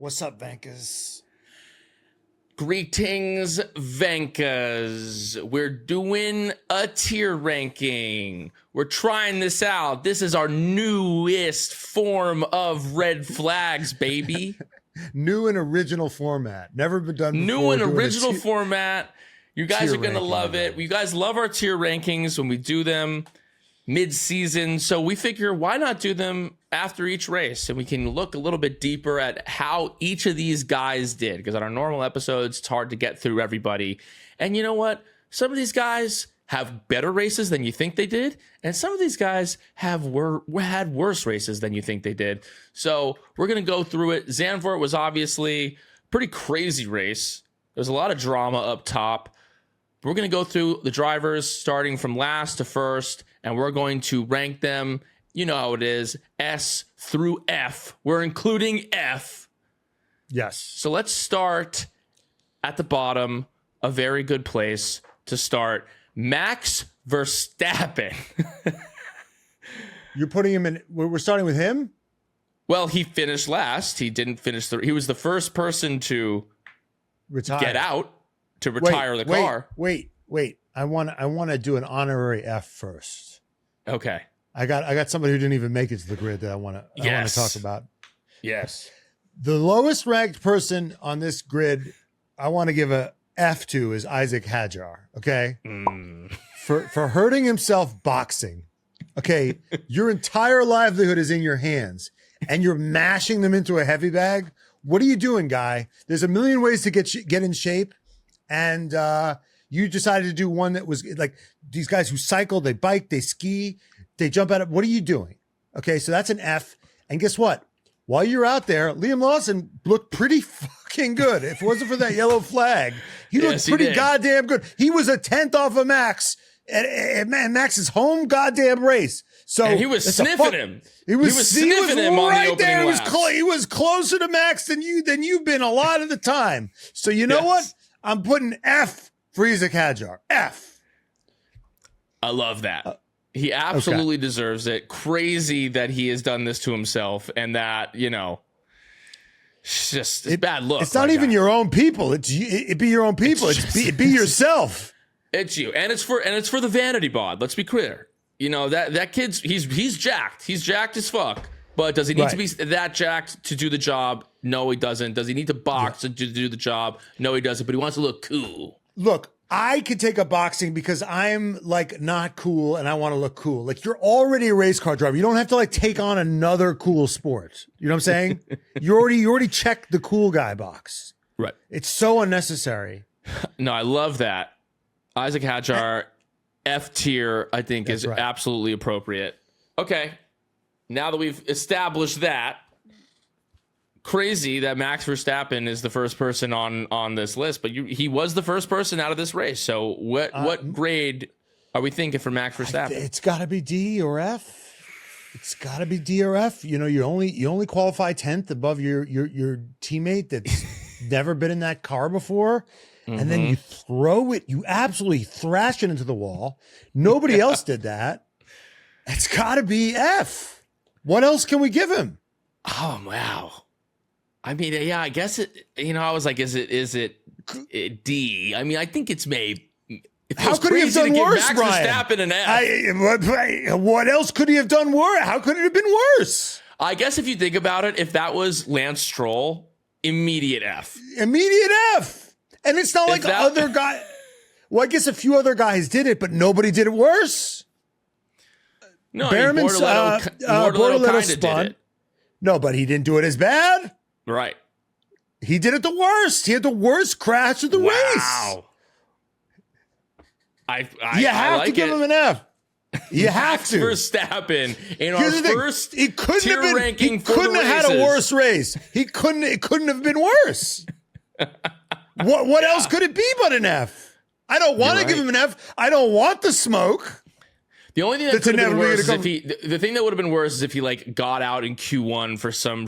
What's up, Vankas? Greetings, Venkas. We're doing a tier ranking. We're trying this out. This is our newest form of red flags, baby. New and original format. Never been done before. New and original format. You guys are going to love it. Again. You guys love our tier rankings when we do them mid-season. So we figure, why not do them after each race? And we can look a little bit deeper at how each of these guys did. Because on our normal episodes, it's hard to get through everybody. And you know what? Some of these guys have better races than you think they did. And some of these guys have had worse races than you think they did. So we're going to go through it. Zandvoort was obviously a pretty crazy race. There's a lot of drama up top. We're going to go through the drivers starting from last to first, and we're going to rank them. You know how it is, S through F. We're including F. Yes. So let's start at the bottom, a very good place to start. Max Verstappen. You're putting him in. We're starting with him? Well, he finished last. He didn't finish. He was the first person to Retire. get out, to retire the car. Wait. I want to do an honorary F first. Okay. I got somebody who didn't even make it to the grid that I want to talk about. Yes. The lowest ranked person on this grid I want to give a F to is Isaac Hadjar. Okay. For hurting himself boxing. Okay. Your entire livelihood is in your hands and you're mashing them into a heavy bag. What are you doing, guy? There's a million ways to get in shape. And you decided to do one that was like these guys who cycle, they bike, they ski, they jump out of. What are you doing? Okay, so that's an F. And guess what? While you're out there, Liam Lawson looked pretty fucking good. If it wasn't for that yellow flag, he looked pretty goddamn good. He was a 10th off of Max at Max's home goddamn race. So and he was sniffing him. He was sniffing him on the opening laps. He was closer to Max than you've been a lot of the time. So you know what? I'm putting F for Isaac Hadjar. F. I love that. He absolutely deserves it. Crazy that he has done this to himself, and that it's bad look. It's not even your own people. It be your own people. It be yourself. It's you, and it's for the vanity bod. Let's be clear. You know that kid's he's jacked. He's jacked as fuck. But does he need to be that jacked to do the job? No, he doesn't. Does he need to box to do the job? No, he doesn't. But he wants to look cool. Look, I could take up boxing because I'm like not cool and I want to look cool. Like you're already a race car driver. You don't have to like take on another cool sport. You know what I'm saying? you already checked the cool guy box. Right. It's so unnecessary. No, I love that. Isaac Hadjar, F tier, I think is absolutely appropriate. Okay. Now that we've established that, crazy that Max Verstappen is the first person on this list, but he was the first person out of this race. So what grade are we thinking for Max Verstappen? It's got to be D or F. It's got to be D or F. You know, you only qualify 10th above your teammate that's never been in that car before. And then you throw it, you absolutely thrash it into the wall. Nobody else did that. It's got to be F. What else can we give him? Oh, wow. I mean, yeah, I guess it, I was like, is it D? I mean, I think it's maybe. How could he have done worse, Max Brian? Verstappen an F. What else could he have done worse? How could it have been worse? I guess if you think about it, if that was Lance Stroll, immediate F. Immediate F. And it's not like other guy. Well, I guess a few other guys did it, but nobody did it worse. No, Bortoletto kind of spun. did it. No, but he didn't do it as bad. Right. He did it the worst. He had the worst crash of the race. You have to give him an F. You have to. Verstappen in our first tier ranking for the races. He couldn't have had a worse race. It couldn't have been worse. What else could it be but an F? I don't want to give him an F. I don't want the smoke. The only thing that could have been worse is if the thing that would have been worse is if he like got out in Q1 for some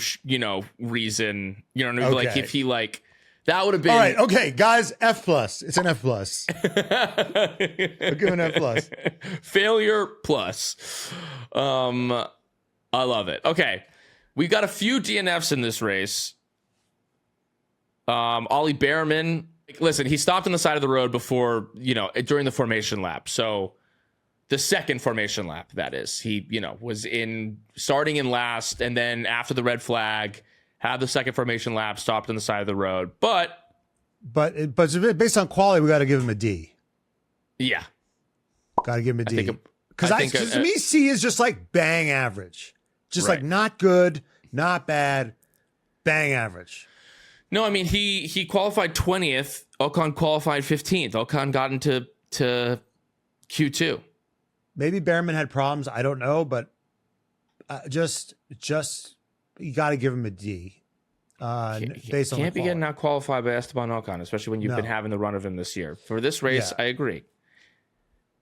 reason. You know, like if he that would have been all right. Okay, guys, F plus. It's an F plus. I'll give an F plus. Failure plus. I love it. Okay, we got a few DNFs in this race. Ollie Behrman, listen, he stopped on the side of the road before, during the formation lap. So the second formation lap, that is, he, was starting in last, and then after the red flag, had the second formation lap, stopped on the side of the road. But based on quality, we got to give him a D. Yeah. Got to give him a D. Because to me, C is just like bang average. Just like not good, not bad, bang average. No, I mean, he qualified 20th. Ocon qualified 15th. Ocon got into Q2. Maybe Behrman had problems. I don't know, but just you got to give him a D. Based on can't be getting out qualified by Esteban Ocon, especially when you've been having the run of him this year. For this race, I agree.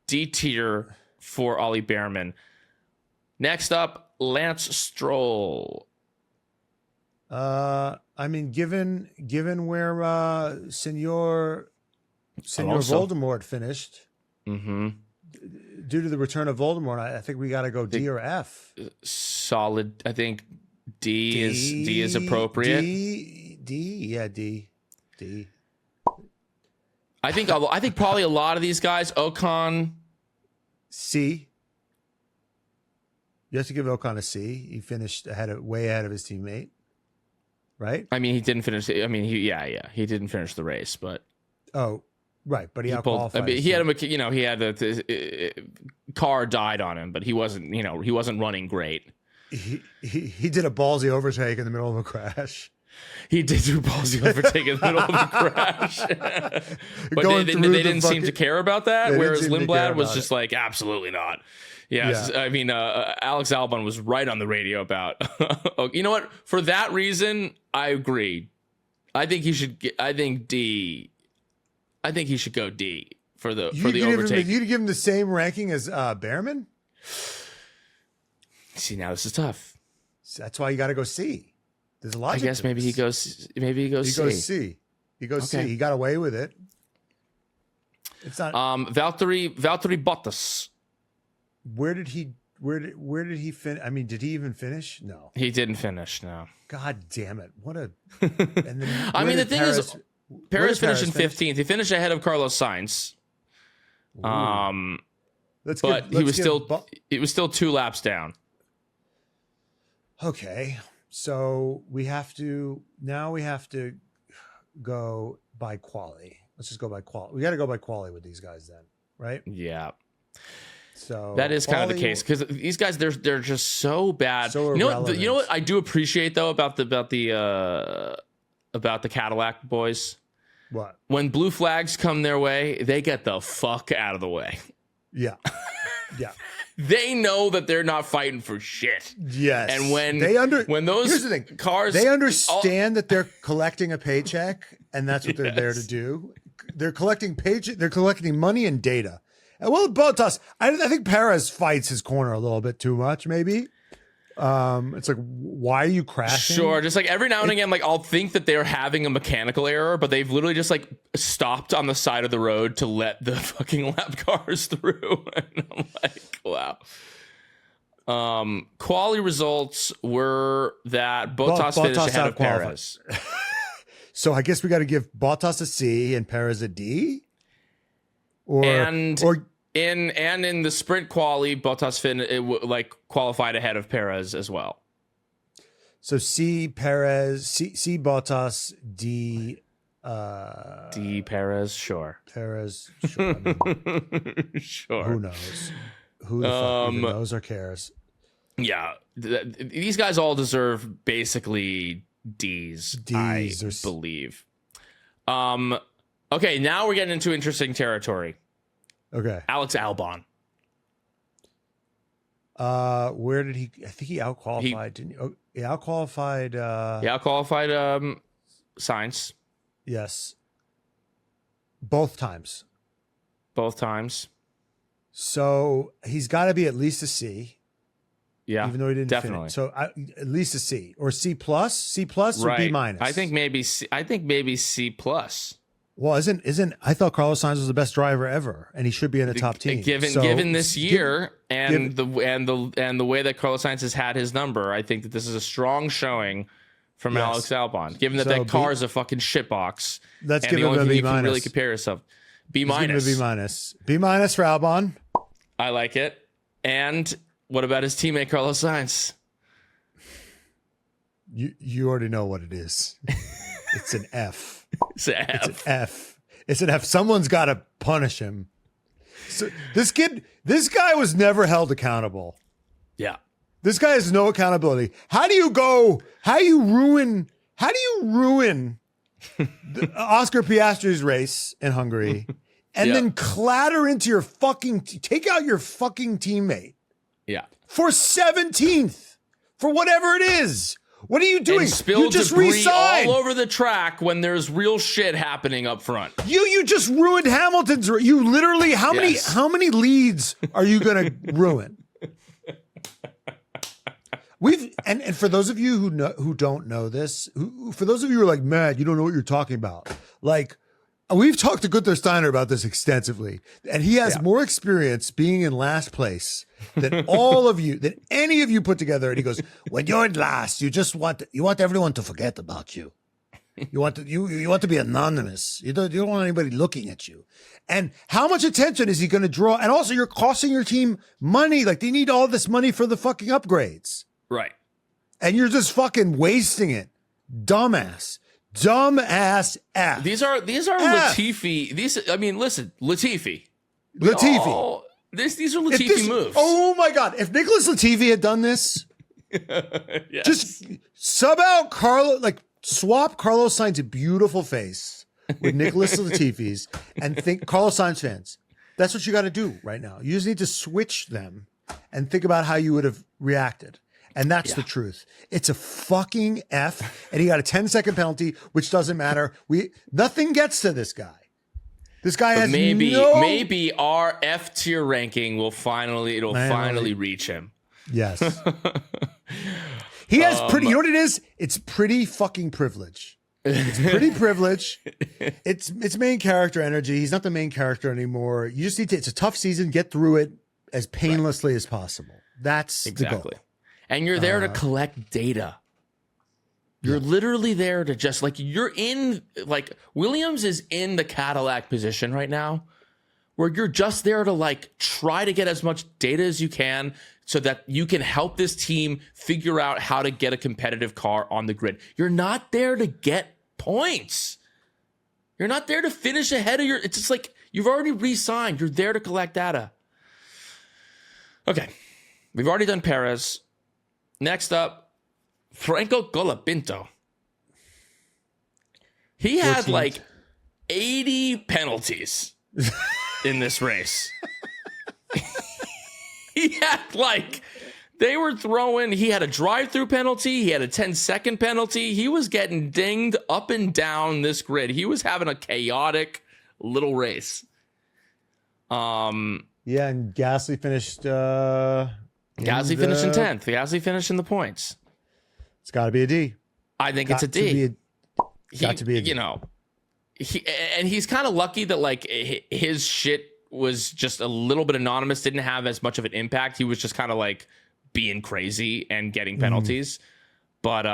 D tier for Ollie Behrman. Next up, Lance Stroll. I mean, given where Senor Voldemort finished, due to the return of Voldemort, I think we got to go D or F. Solid. I think D is appropriate. D. I think probably a lot of these guys, Ocon. C. You have to give Ocon a C. He finished way ahead of his teammate, right? I mean, he didn't finish. I mean, he didn't finish the race, but right. But he out-qualified. I mean, he had the car died on him, but he wasn't. He wasn't running great. He did a ballsy overtake in the middle of a crash. He did do a ballsy overtake in the middle of a crash. But they didn't seem to care about that, whereas Lindblad was just like, absolutely not. Yeah. I mean, Alex Albon was right on the radio about, you know what? For that reason, I agree. I think he should D. I think he should go D for the overtake. You'd give him the same ranking as Behrman? See, now this is tough. That's why you got to go C. There's a logic. I guess maybe he goes C. He goes C. He got away with it. It's not. Valtteri Bottas. Where did he finish? I mean, did he even finish? No, he didn't finish. No. God damn it! What a. And then, I mean, the thing is, Perez finished in 15th. He finished ahead of Carlos Sainz. He was still 2 laps down. Okay, so we have to go by quality. Let's just go by quality. We got to go by quality with these guys then, right? Yeah. So that is kind of the case because these guys they're just so bad. So you know what I do appreciate though about the Cadillac boys. What? When blue flags come their way, they get the fuck out of the way. Yeah. They know that they're not fighting for shit. Yes. And when those here's the thing. Cars, they understand that they're collecting a paycheck, and that's what they're there to do. They're collecting They're collecting money and data. And well, Bottas, I think Perez fights his corner a little bit too much. Maybe. It's like, why are you crashing? Sure, just like every now and again, like I'll think that they're having a mechanical error, but they've literally just like stopped on the side of the road to let the fucking lap cars through. And I'm like, wow. Quali results were that Bottas finished ahead of Perez. So I guess we got to give Bottas a C and Perez a D. In the sprint quali, Bottas qualified ahead of Perez as well. So C Perez, C Bottas, D D Perez, sure. Perez, sure. I mean, sure. Who knows? Who the fuck even knows or cares? Yeah, these guys all deserve basically D's I believe. Okay, now we're getting into interesting territory. Okay. Alex Albon. Where did he? I think he outqualified. Didn't he? Oh, he outqualified. He outqualified Sainz. Yes. Both times. So he's got to be at least a C. Yeah. Even though he didn't definitely. Finish. So at least a C or C plus, or B minus. I think maybe C plus. Well, isn't I thought Carlos Sainz was the best driver ever, and he should be in the top team. Given this year the way that Carlos Sainz has had his number, I think that this is a strong showing from Yes. Alex Albon, given that So that car is a fucking shitbox. Let's and give the him only a thing B you can really minus. compare yourself. B Let's give him a minus. B minus. B minus for Albon. I like it. And what about his teammate Carlos Sainz? You already know what it is. It's an F. It's an F. It's an F. It's an F. Someone's got to punish him. So this guy was never held accountable. Yeah. This guy has no accountability. How do you ruin the Oscar Piastri's race in Hungary and then clatter into your take out your fucking teammate Yeah. for 17th for whatever it is? What are you doing? And spill You just debris resigned. all over the track when there's real shit happening up front. You just ruined Hamilton's. You literally how many leads are you going to ruin? And for those of you who don't know this, for those of you who are like, man, you don't know what you're talking about. Like, we've talked to Gunther Steiner about this extensively, and he has more experience being in last place than all of you, than any of you put together. And he goes, when you're in last, you want everyone to forget about you. You want to be anonymous. You don't want anybody looking at you. And how much attention is he going to draw? And also, you're costing your team money. Like, they need all this money for the fucking upgrades. Right. And you're just fucking wasting it. Dumbass F. These are F. Latifi. Listen, Latifi. These are Latifi moves. Oh my God. If Nicholas Latifi had done this, Yes. just swap Carlos Sainz's beautiful face with Nicholas Latifi's and think Carlos Sainz fans. That's what you got to do right now. You just need to switch them and think about how you would have reacted. And that's the truth. It's a fucking F, and he got a 10-second penalty, which doesn't matter. Nothing gets to this guy. This guy has maybe our F tier ranking will finally reach him. Yes. He has pretty. You know what it is? It's pretty fucking privilege. It's pretty privilege. It's main character energy. He's not the main character anymore. You just need to. It's a tough season. Get through it as painlessly as possible. That's Exactly. the goal. And you're there to collect data. You're literally there to just Williams is in the Cadillac position right now where you're just there to try to get as much data as you can so that you can help this team figure out how to get a competitive car on the grid. You're not there to get points. You're not there to finish ahead of it's just like you've already re-signed. You're there to collect data. Okay. We've already done Perez. Next up, Franco Colapinto. He had 80 penalties in this race. He had they were throwing, he had a drive-through penalty. He had a 10-second penalty. He was getting dinged up and down this grid. He was having a chaotic little race. Yeah, and Gasly finished. Gasly finished in 10th. Gasly finished in the points. It's got to be a D. I think it's a D. Got to be a D. You know, he's kind of lucky that his shit was just a little bit anonymous, didn't have as much of an impact. He was just kind of being crazy and getting penalties. But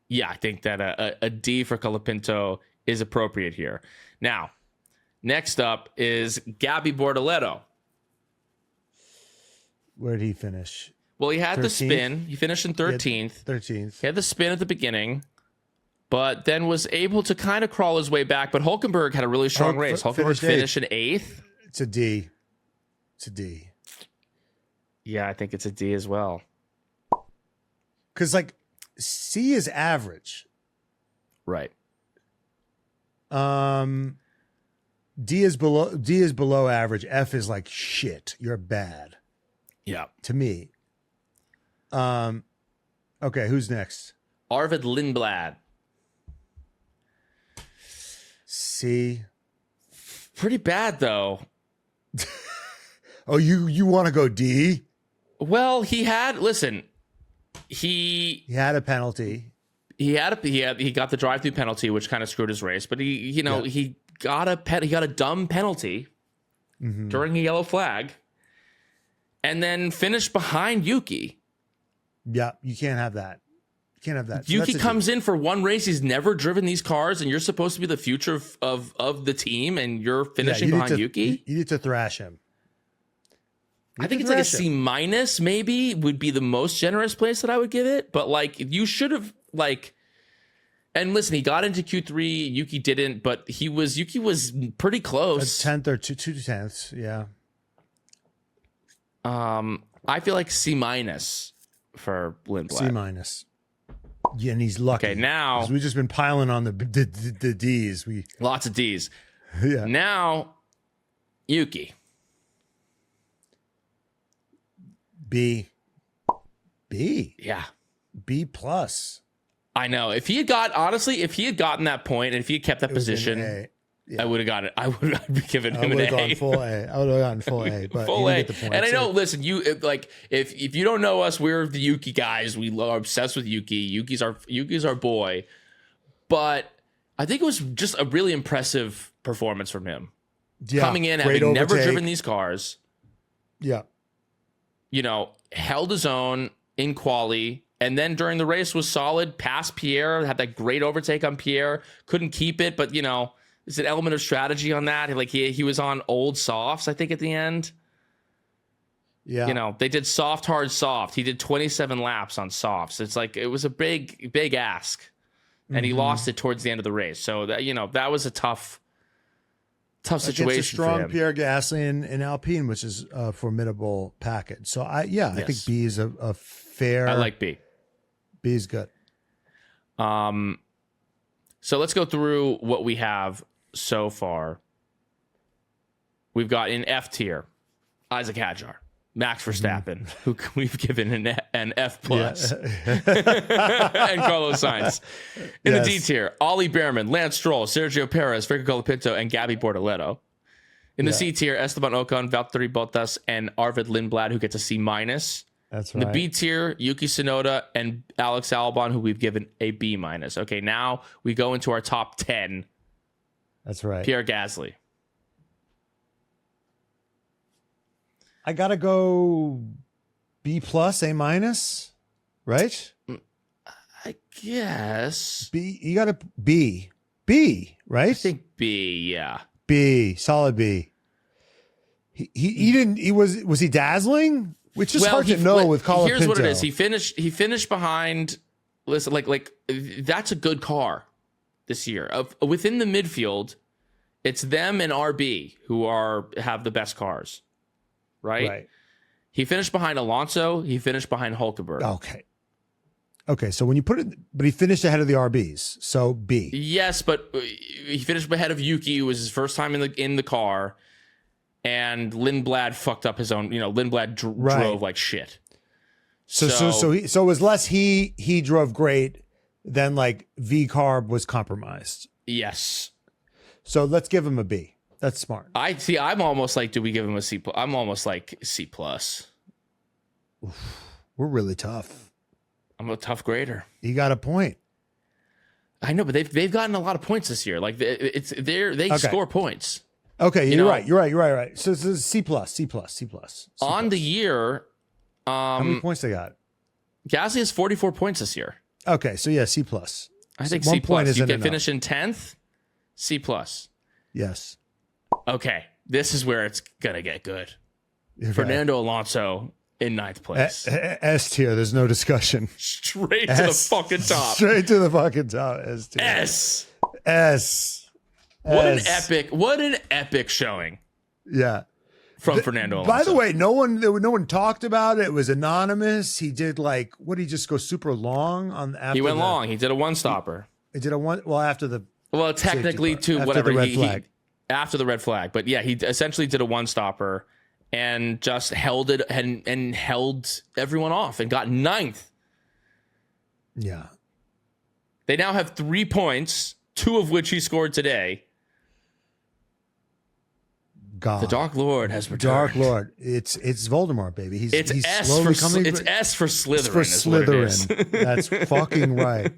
yeah, I think that a D for Colapinto is appropriate here. Now, next up is Gabby Bortoleto. Where did he finish? Well, he had 13th? the spin. He finished in 13th. 13th. He had the spin at the beginning, but then was able to kind of crawl his way back. But Hulkenberg had a really strong race. Hulkenberg finished in 8th. It's a D. It's a D. Yeah, I think it's a D as well. Because C is average. Right. D is below average. F is shit. You're bad. Yeah. To me. Okay, who's next? Arvid Lindblad. C. Pretty bad though. Oh, you want to go D? Well, he got the drive-through penalty, which kind of screwed his race. But he got a dumb penalty during a yellow flag, and then finished behind Yuki. Yeah, you can't have that. You can't have that. So Yuki comes in for one race. He's never driven these cars, and you're supposed to be the future of the team, and you're finishing behind Yuki. You need to thrash him. I think it's like a C minus, maybe would be the most generous place that I would give it. But like, you should have like. And listen, he got into Q3. Yuki didn't, but Yuki was pretty close. A 10th or 2/10ths. Yeah. I feel like C minus for Lindblad. C minus. Yeah, and he's lucky. Okay, now we've just been piling on the D's. Lots of D's. Yeah. Now, Yuki. B. Yeah. B plus. I know. If he had gotten that point, and if he had kept that position, I would have got it. I would have given him an A. I would have gotten full A. But full A. And I know, listen, you like if you don't know us, we're the Yuki guys. We are obsessed with Yuki. Yuki's our boy. But I think it was just a really impressive performance from him. Yeah, coming in, having never driven these cars. Yeah. Held his own in quali. And then during the race was solid, passed Pierre, had that great overtake on Pierre, couldn't keep it, but there's an element of strategy on that. Like he was on old softs, I think, at the end. Yeah. They did soft, hard, soft. He did 27 laps on softs. It's like it was a big, big ask. And he lost it towards the end of the race. So that was a tough situation. It's a strong for him. Pierre Gasly and Alpine, which is a formidable package. So I think B is a fair. I like B. B is good. So let's go through what we have so far. We've got in F tier, Isaac Hadjar, Max Verstappen, who we've given an F plus, and Carlos Sainz. In the D tier, Ollie Behrman, Lance Stroll, Sergio Perez, Franco Colapinto, and Gabby Bortoleto. In the C tier, Esteban Ocon, Valtteri Bottas, and Arvid Lindblad, who gets a C minus. That's right. In the B tier, Yuki Tsunoda and Alex Albon, who we've given a B minus. Okay, now we go into our top 10. That's right. Pierre Gasly. I gotta go B plus, A minus, right? I guess. B. You got to B, right? I think B. Yeah. B, solid B. He didn't. Was he dazzling? Which is hard to know with Colapinto. Here's what it is. He finished behind. Listen, like that's a good car this year. Within the midfield, it's them and RB who have the best cars, right? He finished behind Alonso. He finished behind Hulkenberg. Okay. So when you put it, but he finished ahead of the RBs. So B. Yes, but he finished ahead of Yuki. It was his first time in the car. And Lindblad fucked up his own. Lindblad drove like shit. So it was less he drove great than like V Carb was compromised. Yes. So let's give him a B. That's smart. I'm almost like, do we give him a C? I'm almost like C plus. We're really tough. I'm a tough grader. You got a point. I know, but they've gotten a lot of points this year. Like they score points. Okay, you're right. So it's a C plus. On the year, how many points they got? Gasly has 44 points this year. Okay, so yeah, C plus. I think C plus. You can finish in 10th, C plus. Yes. Okay, this is where it's gonna get good. Fernando Alonso in 9th place. S tier. There's no discussion. Straight to the fucking top. Straight to the fucking top. S tier. S. What an epic showing. Yeah. From Fernando Alonso. By the way, no one talked about it. It was anonymous. He did what did he just go super long on after he went long. He did a one stopper. He did after the technically to after whatever the red flag. After the red flag. But yeah, he essentially did a one stopper and just held it and held everyone off and got 9th. Yeah. They now have 3 points, 2 of which he scored today. God. The Dark Lord has returned. Dark Lord. It's Voldemort, baby. He's slowly coming. It's S for Slytherin. It's for Slytherin. That's fucking right.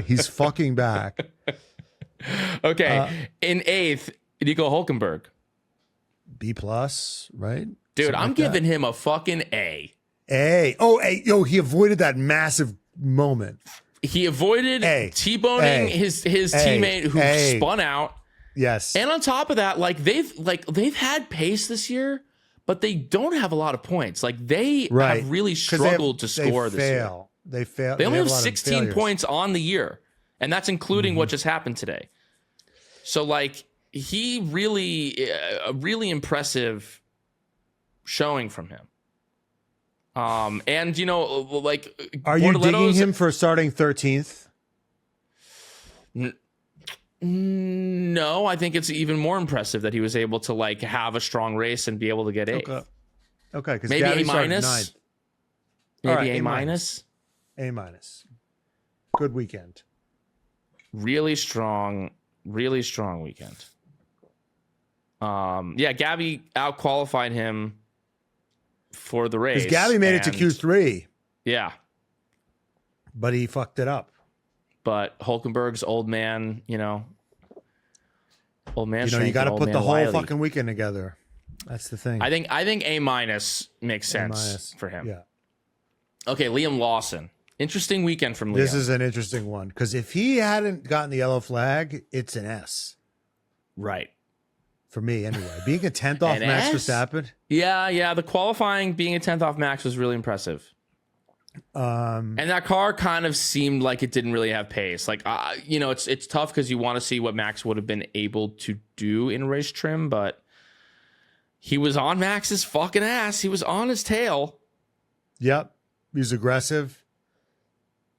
He's fucking back. Okay. In 8th, Nico Hulkenberg. B plus, right? Dude, Something I'm giving him a fucking A. A. Oh, A. Yo, he avoided that massive moment. He avoided T-boning his teammate who spun out. Yes. And on top of that, they've had pace this year, but they don't have a lot of points. Like they have really struggled to score this year. They fail. They only have 16 points on the year, and that's including what just happened today. So like he really a really impressive showing from him. And like, are you digging him for starting 13th? No, I think it's even more impressive that he was able to like have a strong race and be able to get eighth. Okay, because maybe A minus. Maybe A minus. A minus. Good weekend. Really strong weekend. Gabby out qualified him for the race. Because Gabby made it to Q3. Yeah. But he fucked it up. But Hulkenberg's old man, old man. You got to put the whole fucking weekend together. That's the thing. I think A minus makes sense for him. Yeah. Okay, Liam Lawson. Interesting weekend from Liam. This is an interesting one because if he hadn't gotten the yellow flag, it's an S. Right. For me, anyway. Being a 10th off Max Verstappen. Yeah. The qualifying being a 10th off Max was really impressive. And that car kind of seemed like it didn't really have pace. Like, it's tough because you want to see what Max would have been able to do in race trim, but he was on Max's fucking ass. He was on his tail. Yep. He was aggressive.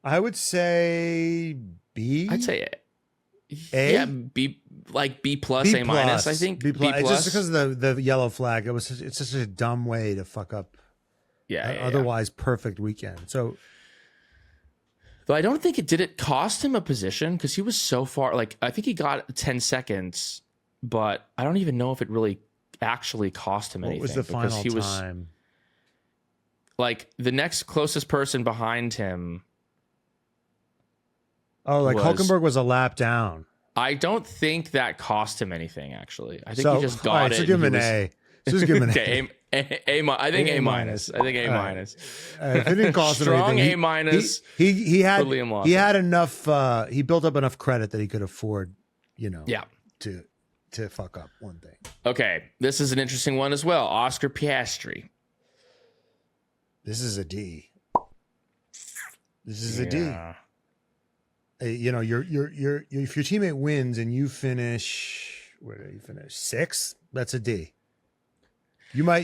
I would say B. I'd say A. Yeah, B, like B plus, A minus, I think. B plus. Just because of the yellow flag. It's such a dumb way to fuck up. Otherwise perfect weekend. So, though I don't think it cost him a position because he was so far. Like I think he got 10 seconds, but I don't even know if it really actually cost him anything. What was the final time? Like the next closest person behind him. Oh, like Hulkenberg was a lap down. I don't think that cost him anything. Actually, I think he just got it. So give him an A. Just give him an A. I think A minus. I think A minus. If it didn't cost him strong anything, A minus. He had enough. He built up enough credit that he could afford, to fuck up one thing. Okay, this is an interesting one as well. Oscar Piastri. This is a D. This is a D. If your teammate wins and you finish, where did you finish? 6th. That's a D. He got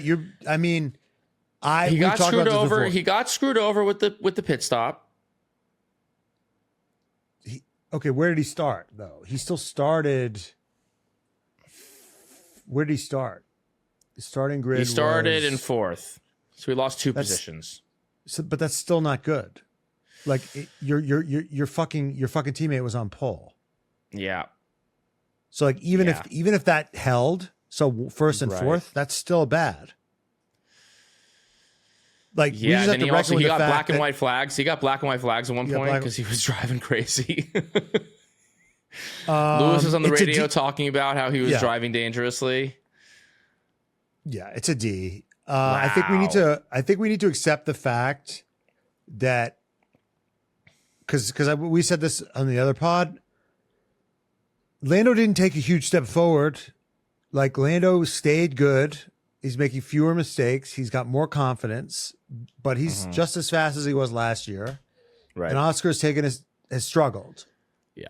screwed over. He got screwed over with the pit stop. Where did he start though? He still started. Where did he start? The starting grid. He started in 4th, so he lost 2 positions. But that's still not good. Like your fucking teammate was on pole. Yeah. So like even if that held. So 1st and 4th, that's still bad. Like then he got black and white flags. He got black and white flags at one point because he was driving crazy. Lewis was on the radio talking about how he was driving dangerously. Yeah, it's a D. Wow. I think we need to accept the fact that because we said this on the other pod. Lando didn't take a huge step forward. Like Lando stayed good. He's making fewer mistakes. He's got more confidence, but he's just as fast as he was last year. Right. And Oscar's has struggled. Yeah.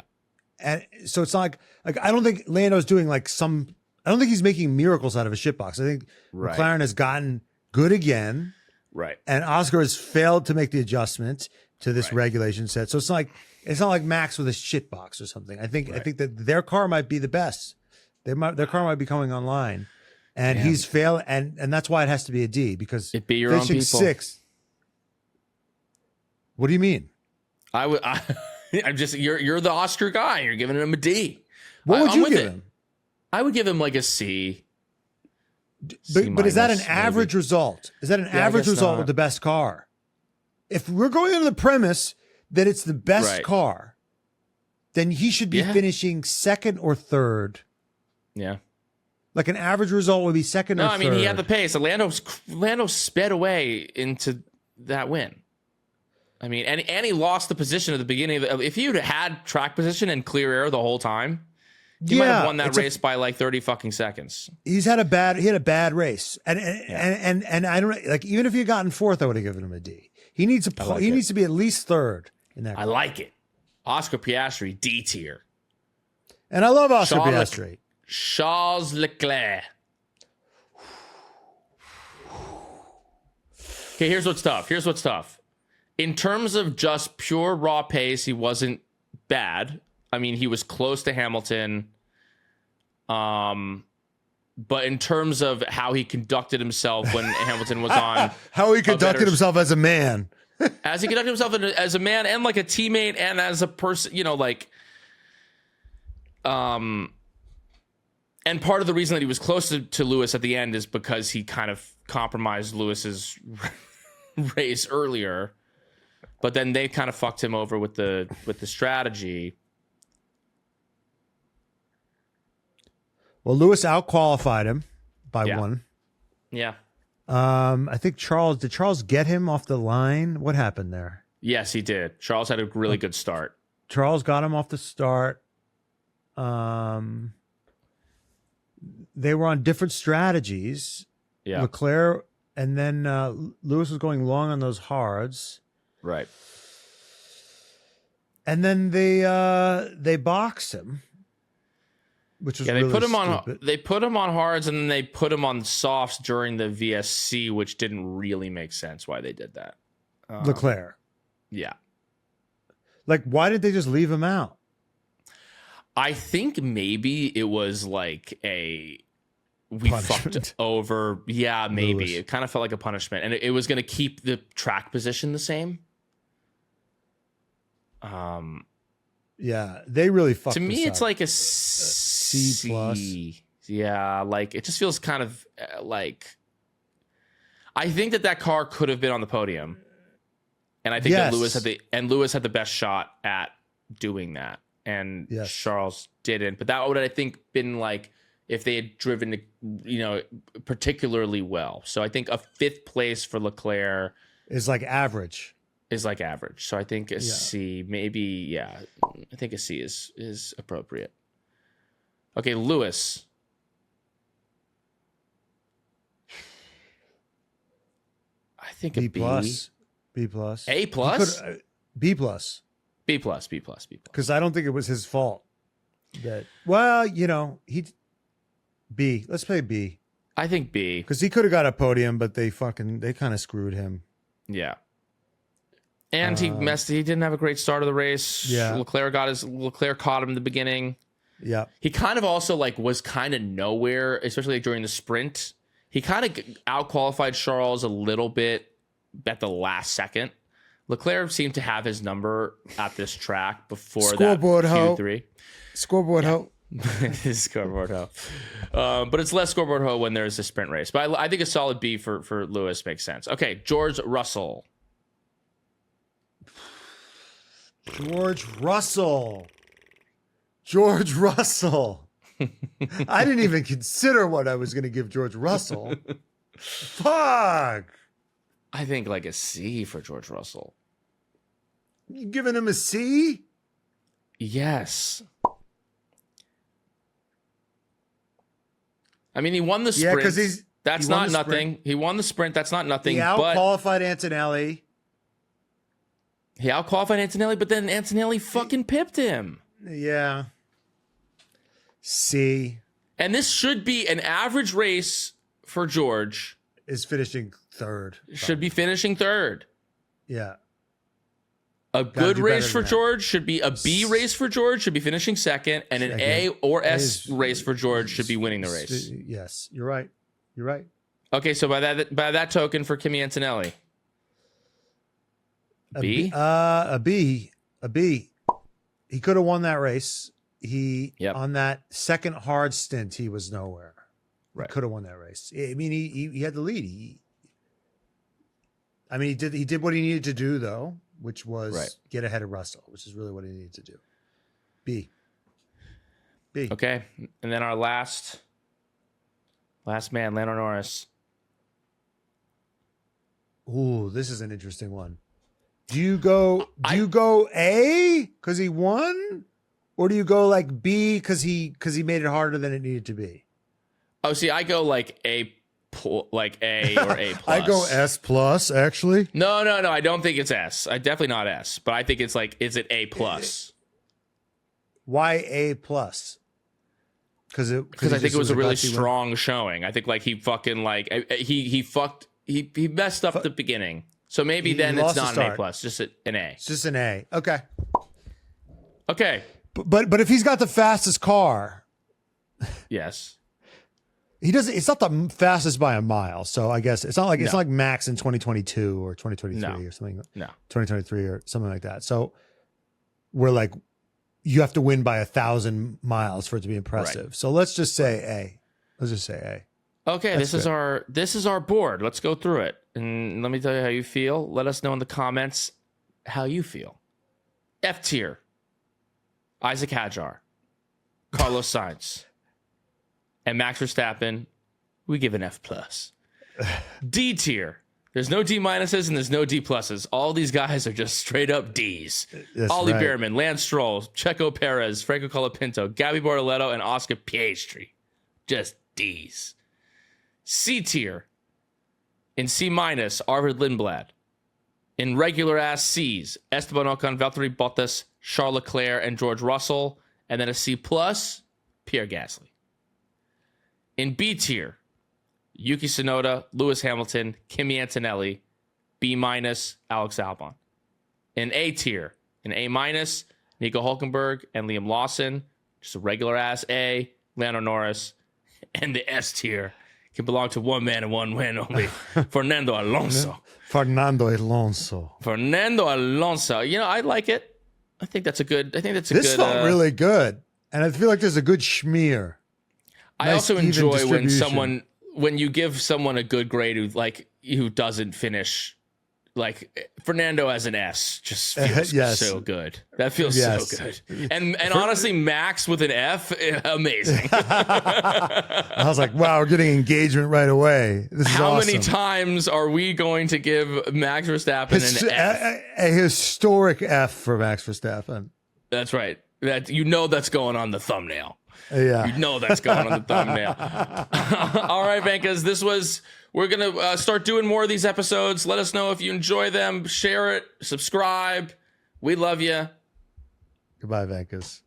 And so it's not like I don't think Lando's doing I don't think he's making miracles out of a shitbox. I think McLaren has gotten good again. Right. And Oscar has failed to make the adjustment to this regulation set. So it's not like Max with a shitbox or something. I think that their car might be the best. Their car might be coming online, and he's failed, and that's why it has to be a D because it be your own people. 6th. What do you mean? I'm just you're the Oscar guy. You're giving him a D. What would you give him? I would give him like a C. But is that an average result? Is that an average result with the best car? If we're going into the premise that it's the best car, then he should be finishing 2nd or 3rd. Yeah. Like an average result would be 2nd or 3rd. He had the pace. Lando sped away into that win. I mean, and he lost the position at the beginning. If you'd had track position and clear air the whole time, he might have won that race by like 30 fucking seconds. He had a bad race, and I don't like, even if he had gotten fourth, I would have given him a D. He needs to be at least third in that. I like it. Oscar Piastri, D tier. And I love Oscar Piastri. Charles Leclerc. Okay, here's what's tough. In terms of just pure raw pace, he wasn't bad. I mean, he was close to Hamilton. But in terms of how he conducted himself when Hamilton was on, how he conducted himself as a man, as a man and like a teammate and as a person, like, and part of the reason that he was close to Lewis at the end is because he kind of compromised Lewis's race earlier, but then they kind of fucked him over with the strategy. Well, Lewis outqualified him by one. Yeah. I think did Charles get him off the line? What happened there? Yes, he did. Charles had a really good start. Charles got him off the start. They were on different strategies. Yeah. Leclerc, and then Lewis was going long on those hards. Right. And then they boxed him, which was they really put him stupid. they put him on hards and then they put him on softs during the VSC, which didn't really make sense why they did that. Leclerc. Yeah. Like, why did they just leave him out? I think maybe it was like we fucked over. Yeah, maybe. Lewis. It kind of felt like a punishment. And it was going to keep the track position the same. Yeah, they really fucked to me, us it's up. like a C plus. Yeah, like it just feels kind of like I think that car could have been on the podium. And I think that Lewis had the best shot at doing that. And Charles didn't. But that would, I think, been like if they had driven, particularly well. So I think a 5th place for Leclerc is like average. So I think a C, maybe, I think a C is appropriate. Okay, Lewis. I think a B. B plus. A plus? B plus. B plus. Because I don't think it was his fault. B. Let's play B. I think B. Because he could have got a podium, but they kind of screwed him. Yeah. And he didn't have a great start of the race. Yeah. Leclerc caught him in the beginning. Yeah. He kind of also was kind of nowhere, especially during the sprint. He kind of outqualified Charles a little bit at the last second. Leclerc seemed to have his number at this track before Scoreboard that hoe. Q3. Scoreboard hoe. Scoreboard hoe. But it's less scoreboard hoe when there's a sprint race. But I think a solid B for Lewis makes sense. Okay, George Russell. George Russell. I didn't even consider what I was going to give George Russell. Fuck. I think like a C for George Russell. You giving him a C? Yes. I mean, he won the sprint. Yeah, because that's not nothing. He won the sprint. That's not nothing. He outqualified Antonelli. He outqualified Antonelli, but then Antonelli fucking pipped him. Yeah. C. And this should be an average race for George. Is finishing third. Should be finishing third. Yeah. A good race for George should be a B race for George, should be finishing second, and an A or S race for George should be winning the race. Yes, you're right. You're right. Okay, so by that token for Kimi Antonelli. B? A B. He could have won that race. On that second hard stint, he was nowhere. Right. He could have won that race. I mean, he had the lead. He did what he needed to do though, which was get ahead of Russell, which is really what he needed to do. B. Okay. And then our last man, Lando Norris. Ooh, this is an interesting one. Do you go A because he won, or do you go like B because he made it harder than it needed to be? Oh, see, I go like A or A plus. I go S plus actually. No. I don't think it's S. I definitely not S, but I think it's like, is it A plus? Why A plus? Because I think it was a really strong showing. I think like he fucking like he messed up the beginning. So maybe then it's not an A plus, just an A. It's just an A. Okay. Okay. But if he's got the fastest car, yes, he doesn't. It's not the fastest by a mile. So I guess it's not like Max in 2022 or 2023 or something. No, 2023 or something like that. So we're like, you have to win by 1,000 miles for it to be impressive. Right. So let's just say A. Let's just say A. Okay, this is our board. Let's go through it. And let me tell you how you feel. Let us know in the comments how you feel. F tier. Isaac Hadjar. Carlos Sainz. And Max Verstappen, we give an F plus. D tier. There's no D minuses and there's no D pluses. All these guys are just straight up Ds. That's Ollie right. Behrman, Lance Stroll, Checo Perez, Franco Colapinto, Gabby Bartoletto, and Oscar Piastri. Just Ds. C tier. In C minus, Arvid Lindblad. In regular ass C's, Esteban Ocon, Valtteri Bottas, Charles Leclerc, and George Russell. And then a C plus, Pierre Gasly. In B tier, Yuki Tsunoda, Lewis Hamilton, Kimi Antonelli. B minus, Alex Albon. In A tier, in A minus, Nico Hulkenberg and Liam Lawson. Just a regular ass A, Lando Norris. And the S tier can belong to one man and one man only, Fernando Alonso. Fernando Alonso. You know, I like it. I think that's a good. This felt really good, and I feel like there's a good schmear. I also enjoy when you give someone a good grade who doesn't finish. Like Fernando as an S just feels so good. That feels so good. And honestly, Max with an F, amazing. I was like, wow, we're getting engagement right away. This is How awesome. many times are we going to give Max Verstappen an F? A historic F for Max Verstappen. That's right. That's going on the thumbnail. Yeah. You know that's going on the thumbnail. All right, Vankas, we're going to start doing more of these episodes. Let us know if you enjoy them. Share it. Subscribe. We love you. Goodbye, Vankas.